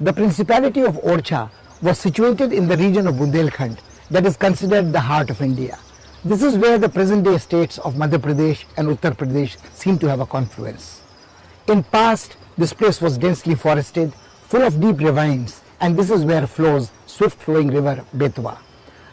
The Principality of Orchha was situated in the region of Bundelkhand that is considered the heart of India. This is where the present-day states of Madhya Pradesh and Uttar Pradesh seem to have a confluence. In past, this place was densely forested, full of deep ravines, and this is where flows swift-flowing river Betwa.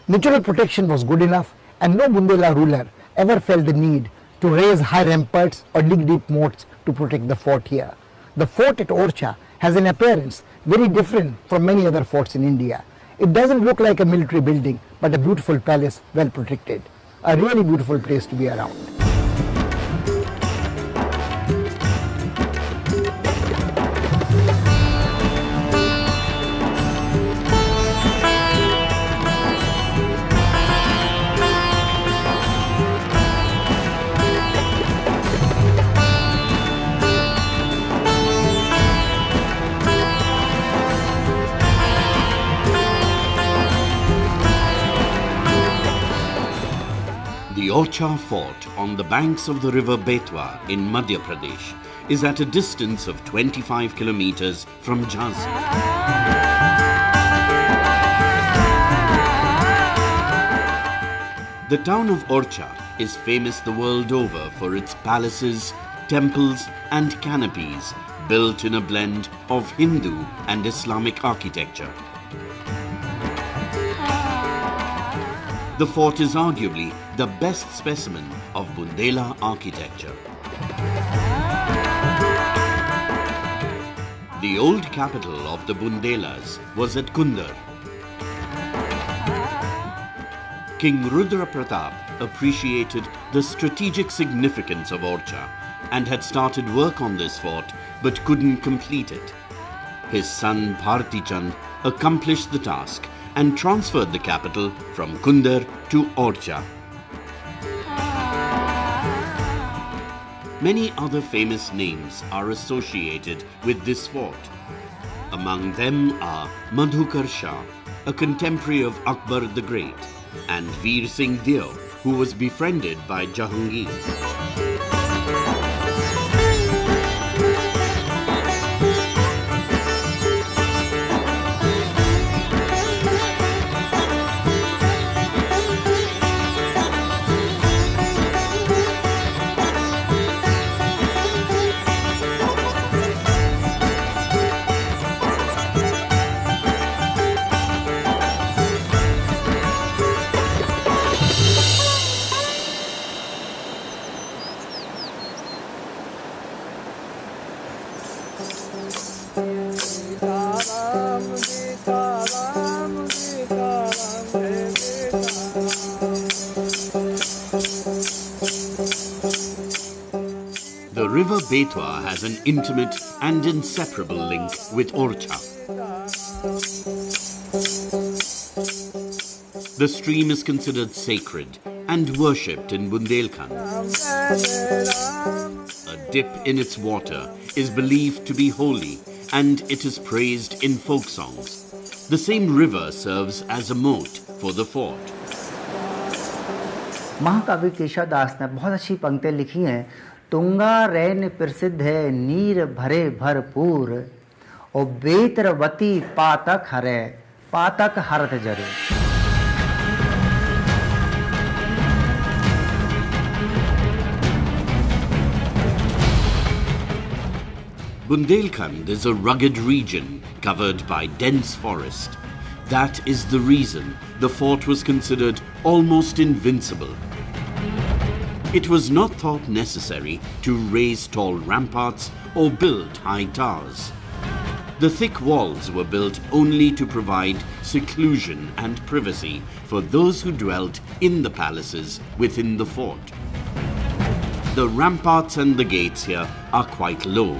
Natural protection was good enough, and no Bundela ruler ever felt the need to raise high ramparts or dig deep moats to protect the fort here. The fort at Orchha has an appearance very different from many other forts in India. It doesn't look like a military building, but a beautiful palace well protected. A really beautiful place to be around. The Orchha Fort on the banks of the river Betwa in Madhya Pradesh is at a distance of 25 kilometers from Jhansi. The town of Orchha is famous the world over for its palaces, temples and canopies built in a blend of Hindu and Islamic architecture. The fort is arguably the best specimen of Bundela architecture. The old capital of the Bundelas was at Kundar. King Rudra Pratap appreciated the strategic significance of Orchha and had started work on this fort but couldn't complete it. His son Bhartichand accomplished the task and transferred the capital from Kundar to Orchha. Many other famous names are associated with this fort. Among them are Madhukar Shah, a contemporary of Akbar the Great, and Veer Singh Deo, who was befriended by Jahangir. The river Betwa has an intimate and inseparable link with Orchha. The stream is considered sacred and worshipped in Bundelkhand. A dip in its water is believed to be holy and it is praised in folk songs. The same river serves as a moat for the fort. महाकवि केशवदास ने बहुत अच्छी पंक्तियां लिखी हैं। तुंगा रैन प्रसिद्ध है नीर भरे भरपूर और बेतरवती पातक हरे पातक हरत जरे। Bundelkhand is a rugged region covered by dense forest. That is the reason the fort was considered almost invincible. It was not thought necessary to raise tall ramparts or build high towers. The thick walls were built only to provide seclusion and privacy for those who dwelt in the palaces within the fort. The ramparts and the gates here are quite low.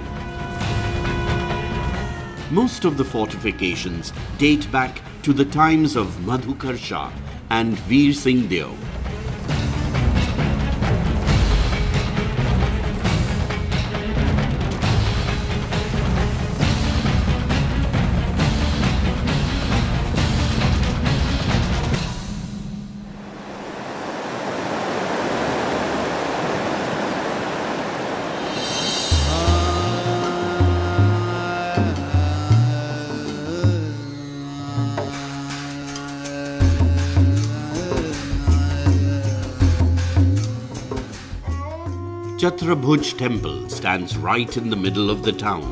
Most of the fortifications date back to the times of Madhukar Shah and Veer Singh Deo. Chatrabhuj temple stands right in the middle of the town.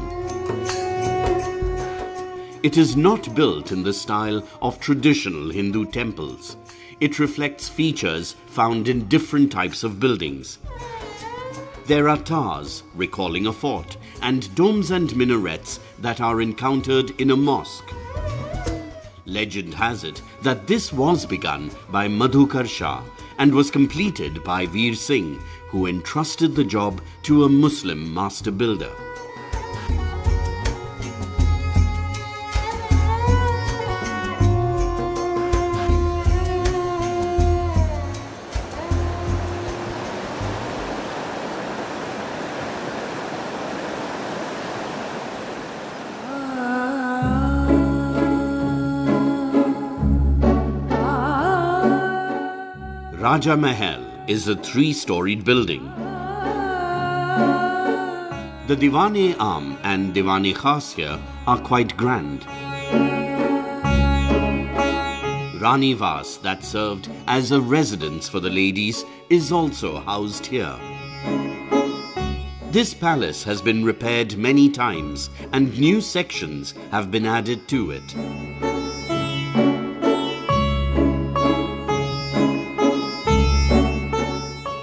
It is not built in the style of traditional Hindu temples. It reflects features found in different types of buildings. There are towers, recalling a fort, and domes and minarets that are encountered in a mosque. Legend has it that this was begun by Madhukar Shah and was completed by Veer Singh, who entrusted the job to a Muslim master builder. Raja Mahal is a three-storied building. The Diwan-e-Aam and Diwan-e-Khas here are quite grand. Rani Vas, that served as a residence for the ladies, is also housed here. This palace has been repaired many times and new sections have been added to it.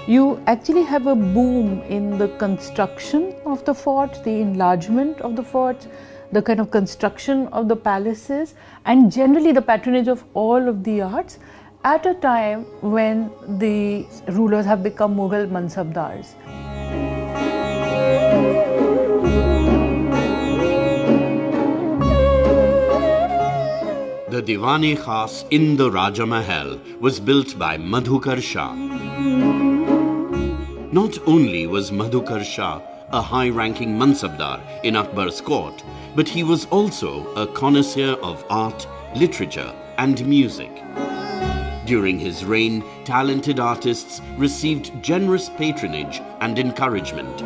You actually have a boom in the construction of the forts, the enlargement of the forts, the kind of construction of the palaces, and generally the patronage of all of the arts at a time when the rulers have become Mughal mansabdars. The Diwan-e-Khas in the Raja Mahal was built by Madhukar Shah. Not only was Madhukar Shah a high-ranking mansabdar in Akbar's court, but he was also a connoisseur of art, literature and music. During his reign, talented artists received generous patronage and encouragement.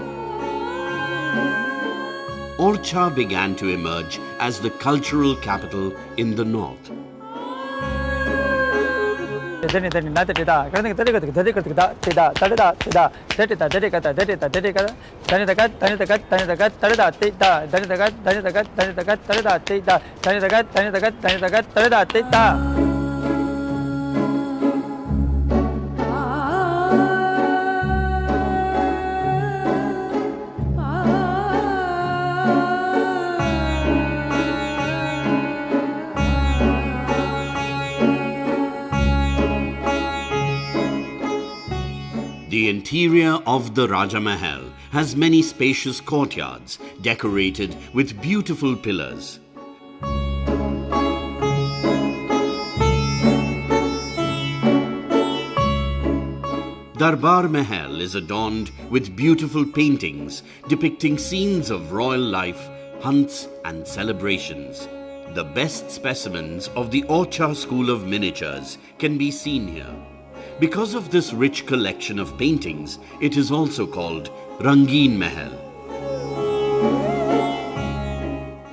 Orchha began to emerge as the cultural capital in the north. The interior of the Raja Mahal has many spacious courtyards decorated with beautiful pillars. Darbar Mahal is adorned with beautiful paintings depicting scenes of royal life, hunts and celebrations. The best specimens of the Orchha school of miniatures can be seen here. Because of this rich collection of paintings, it is also called Rangeen Mahal.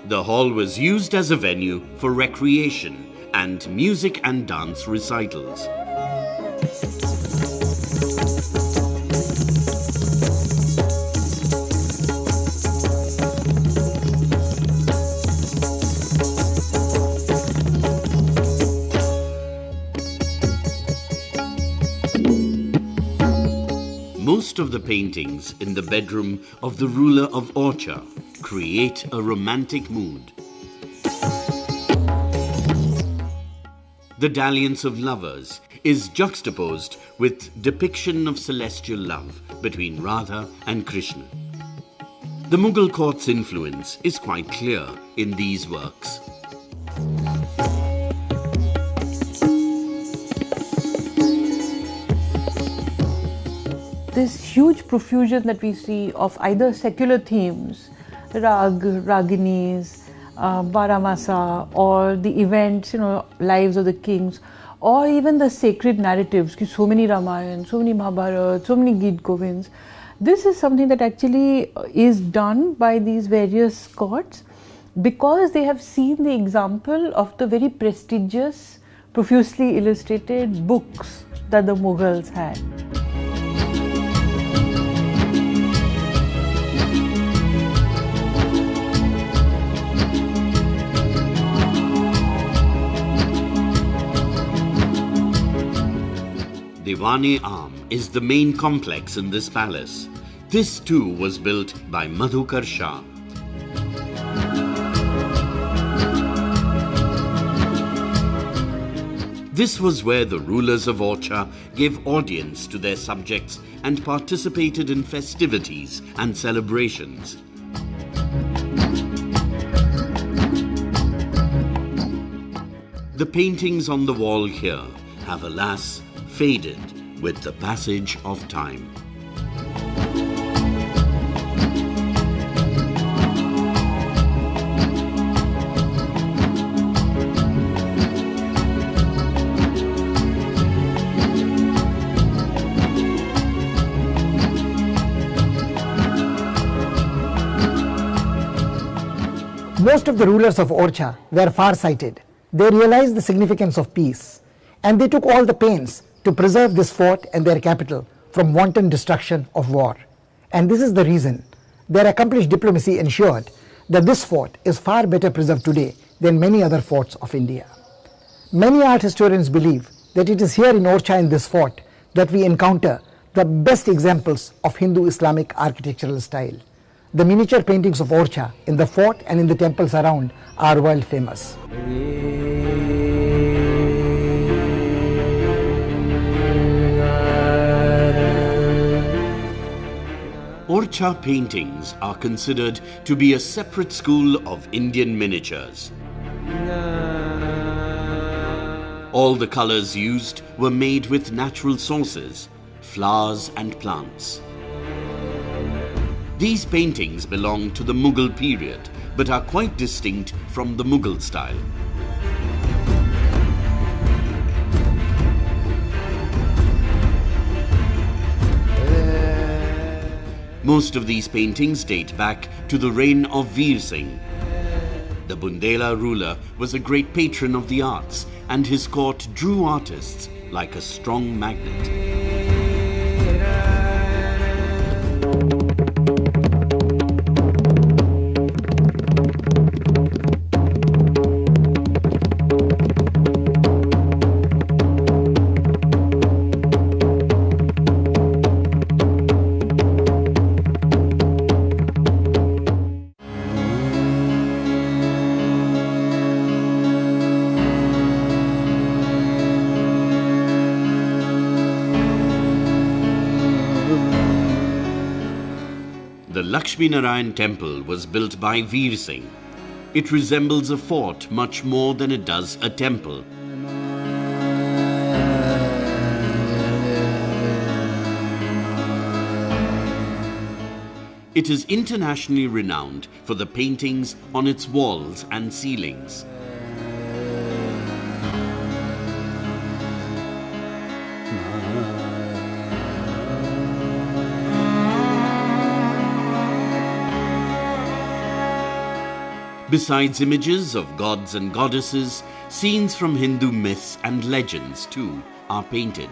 The hall was used as a venue for recreation and music and dance recitals. Most of the paintings in the bedroom of the ruler of Orchha create a romantic mood. The dalliance of lovers is juxtaposed with depiction of celestial love between Radha and Krishna. The Mughal court's influence is quite clear in these works. This huge profusion that we see of either secular themes, rag, raginis, baramasa, or the events, lives of the kings, or even the sacred narratives, so many Ramayana, so many Mahabharata, so many Geet Govinds. This is something that actually is done by these various courts because they have seen the example of the very prestigious, profusely illustrated books that the Mughals had. Diwani Arm is the main complex in this palace. This too was built by Madhukar Shah. This was where the rulers of Orchha gave audience to their subjects and participated in festivities and celebrations. The paintings on the wall here have, alas, faded with the passage of time. Most of the rulers of Orchha were far-sighted. They realized the significance of peace, and they took all the pains to preserve this fort and their capital from wanton destruction of war. And this is the reason their accomplished diplomacy ensured that this fort is far better preserved today than many other forts of India. Many art historians believe that it is here in Orchha, in this fort, that we encounter the best examples of Hindu-Islamic architectural style. The miniature paintings of Orchha in the fort and in the temples around are world famous. Orchha paintings are considered to be a separate school of Indian miniatures. All the colors used were made with natural sources, flowers and plants. These paintings belong to the Mughal period, but are quite distinct from the Mughal style. Most of these paintings date back to the reign of Veer Singh. The Bundela ruler was a great patron of the arts, and his court drew artists like a strong magnet. The Lakshmi Narayan temple was built by Veer Singh. It resembles a fort much more than it does a temple. It is internationally renowned for the paintings on its walls and ceilings. Besides images of gods and goddesses, scenes from Hindu myths and legends too are painted.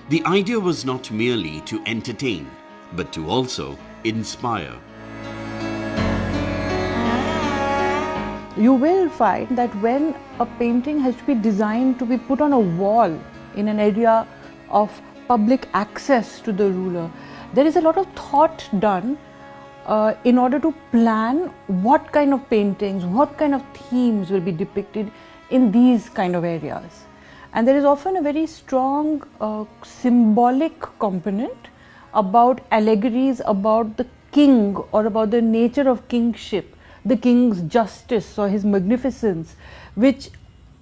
The idea was not merely to entertain, but to also inspire. You will find that when a painting has to be designed to be put on a wall in an area of public access to the ruler, there is a lot of thought done in order to plan what kind of paintings, what kind of themes will be depicted in these kind of areas. And there is often a very strong symbolic component about allegories about the king or about the nature of kingship, the king's justice or his magnificence, which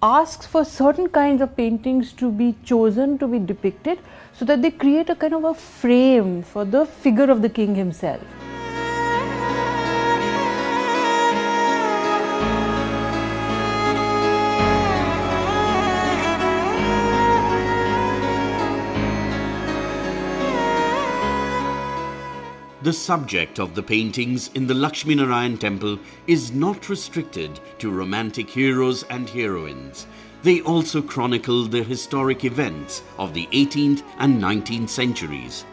asks for certain kinds of paintings to be chosen to be depicted so that they create a kind of a frame for the figure of the king himself. The subject of the paintings in the Lakshmi Narayan temple is not restricted to romantic heroes and heroines. They also chronicle the historic events of the 18th and 19th centuries.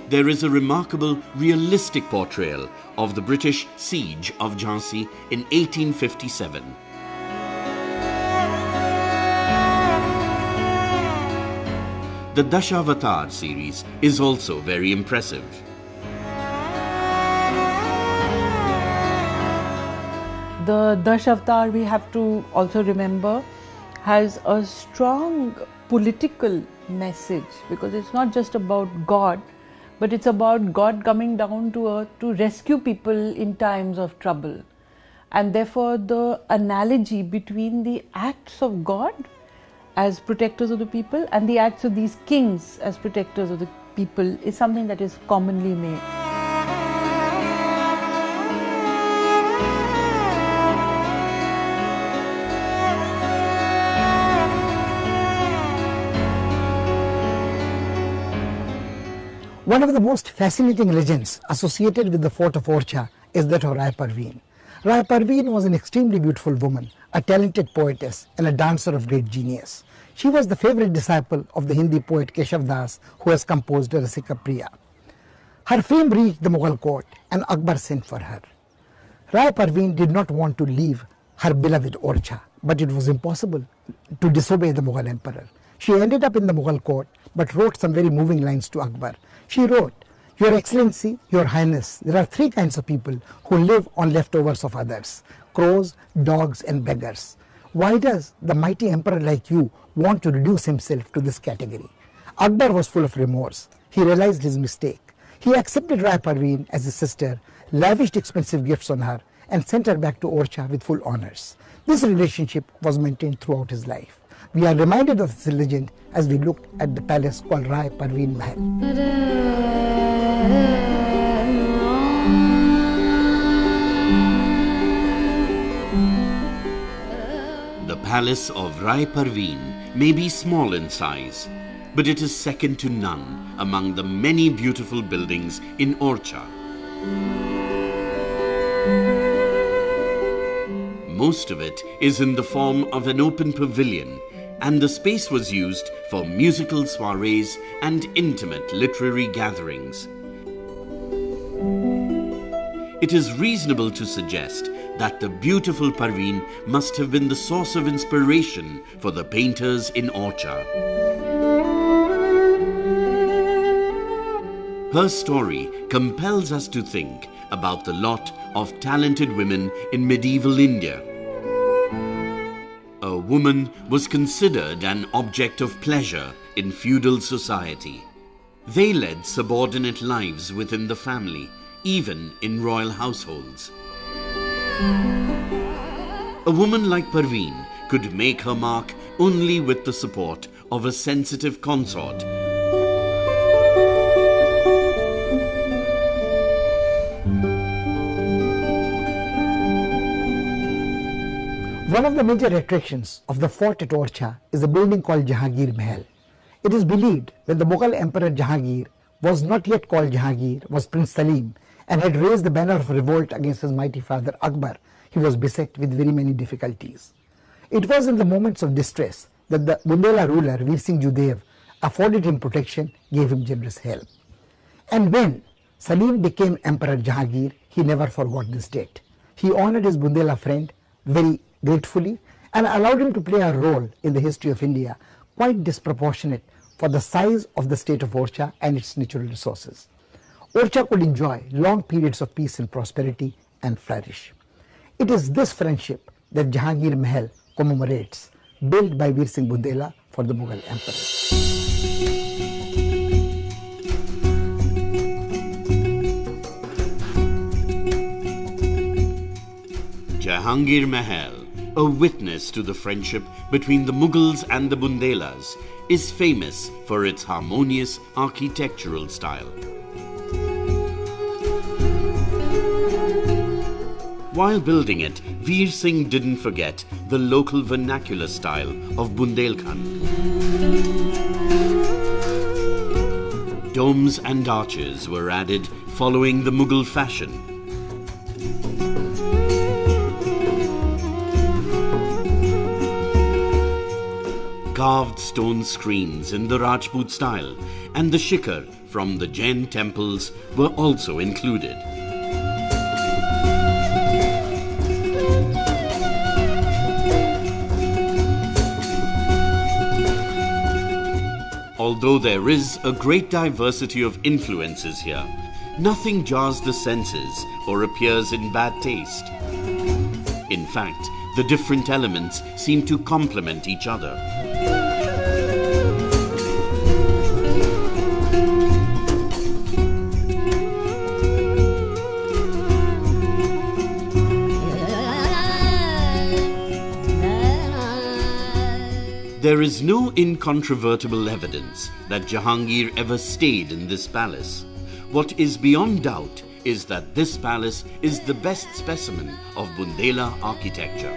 There is a remarkable realistic portrayal of the British siege of Jhansi in 1857. The Dashavatar series is also very impressive. The Dashavatar, we have to also remember, has a strong political message, because it's not just about God, but it's about God coming down to earth to rescue people in times of trouble. And therefore the analogy between the acts of God as protectors of the people and the acts of these kings as protectors of the people is something that is commonly made. One of the most fascinating legends associated with the fort of Orchha is that of Rai Parveen. Rai Parveen was an extremely beautiful woman, a talented poetess and a dancer of great genius. She was the favorite disciple of the Hindi poet Keshav Das, who has composed Rasika Priya. Her fame reached the Mughal court and Akbar sent for her. Rai Parveen did not want to leave her beloved Orchha, but it was impossible to disobey the Mughal emperor. She ended up in the Mughal court but wrote some very moving lines to Akbar. She wrote, "Your Excellency, Your Highness, there are three kinds of people who live on leftovers of others: crows, dogs and beggars. Why does the mighty emperor like you want to reduce himself to this category?" Akbar was full of remorse. He realized his mistake. He accepted Rai Parveen as his sister, lavished expensive gifts on her and sent her back to Orchha with full honors. This relationship was maintained throughout his life. We are reminded of this legend as we look at the palace called Rai Parveen Mahal. The palace of Rai Parveen may be small in size, but it is second to none among the many beautiful buildings in Orchha. Most of it is in the form of an open pavilion, and the space was used for musical soirees and intimate literary gatherings. It is reasonable to suggest that the beautiful Parveen must have been the source of inspiration for the painters in Orchha. Her story compels us to think about the lot of talented women in medieval India. A woman was considered an object of pleasure in feudal society. They led subordinate lives within the family, even in royal households. A woman like Parveen could make her mark only with the support of a sensitive consort. One of the major attractions of the fort at Orchha is a building called Jahangir Mahal. It is believed when the Mughal Emperor Jahangir was not yet called Jahangir, was Prince Salim, and had raised the banner of revolt against his mighty father Akbar, he was beset with very many difficulties. It was in the moments of distress that the Bundela ruler Veer Singh Judev afforded him protection, gave him generous help. And when Salim became Emperor Jahangir, he never forgot this debt. He honored his Bundela friend very gratefully and allowed him to play a role in the history of India quite disproportionate for the size of the state of Orchha and its natural resources. Orchha could enjoy long periods of peace and prosperity and flourish. It is this friendship that Jahangir Mahal commemorates, built by Veer Singh Bundela for the Mughal Emperor. Jahangir Mahal, a witness to the friendship between the Mughals and the Bundelas, is famous for its harmonious architectural style. While building it, Veer Singh didn't forget the local vernacular style of Bundelkhand. Domes and arches were added following the Mughal fashion. Carved stone screens in the Rajput style and the shikhar from the Jain temples were also included. Although there is a great diversity of influences here, nothing jars the senses or appears in bad taste. In fact, the different elements seem to complement each other. There is no incontrovertible evidence that Jahangir ever stayed in this palace. What is beyond doubt is that this palace is the best specimen of Bundela architecture.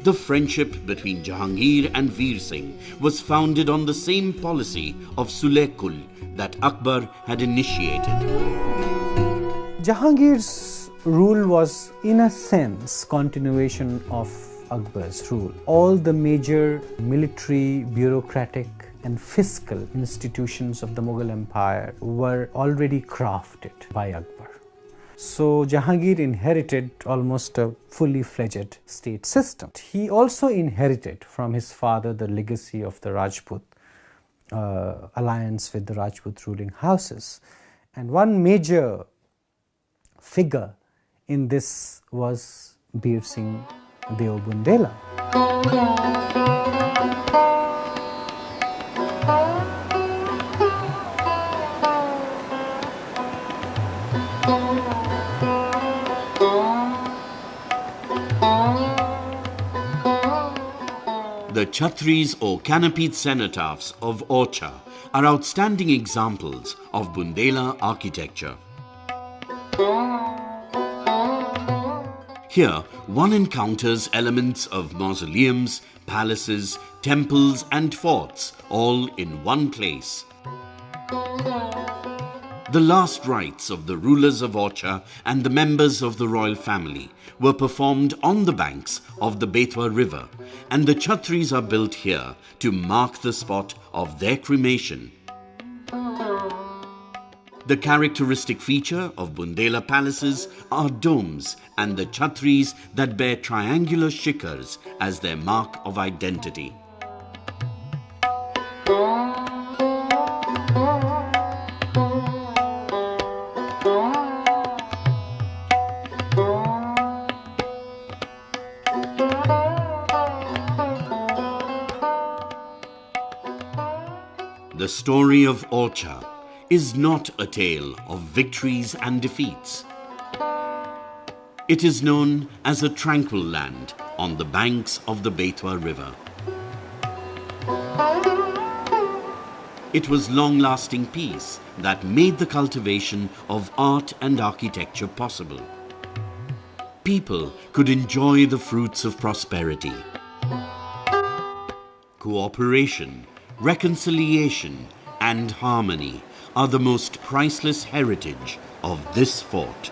The friendship between Jahangir and Veer Singh was founded on the same policy of Sulh-e-Kul that Akbar had initiated. Jahangir's rule was, in a sense, continuation of Akbar's rule. All the major military, bureaucratic and fiscal institutions of the Mughal Empire were already crafted by Akbar. So Jahangir inherited almost a fully fledged state system. He also inherited from his father the legacy of the Rajput alliance with the Rajput ruling houses. And one major figure in this was Veer Singh Deo Bundela. The Chhatris or canopied cenotaphs of Orchha are outstanding examples of Bundela architecture. Here, one encounters elements of mausoleums, palaces, temples and forts, all in one place. The last rites of the rulers of Orchha and the members of the royal family were performed on the banks of the Betwa river, and the Chhatris are built here to mark the spot of their cremation. The characteristic feature of Bundela palaces are domes and the Chhatris that bear triangular shikhars as their mark of identity. The story of Orchha is not a tale of victories and defeats. It is known as a tranquil land on the banks of the Betwa river. It was long-lasting peace that made the cultivation of art and architecture possible. People could enjoy the fruits of prosperity. Cooperation, reconciliation and harmony are the most priceless heritage of this fort.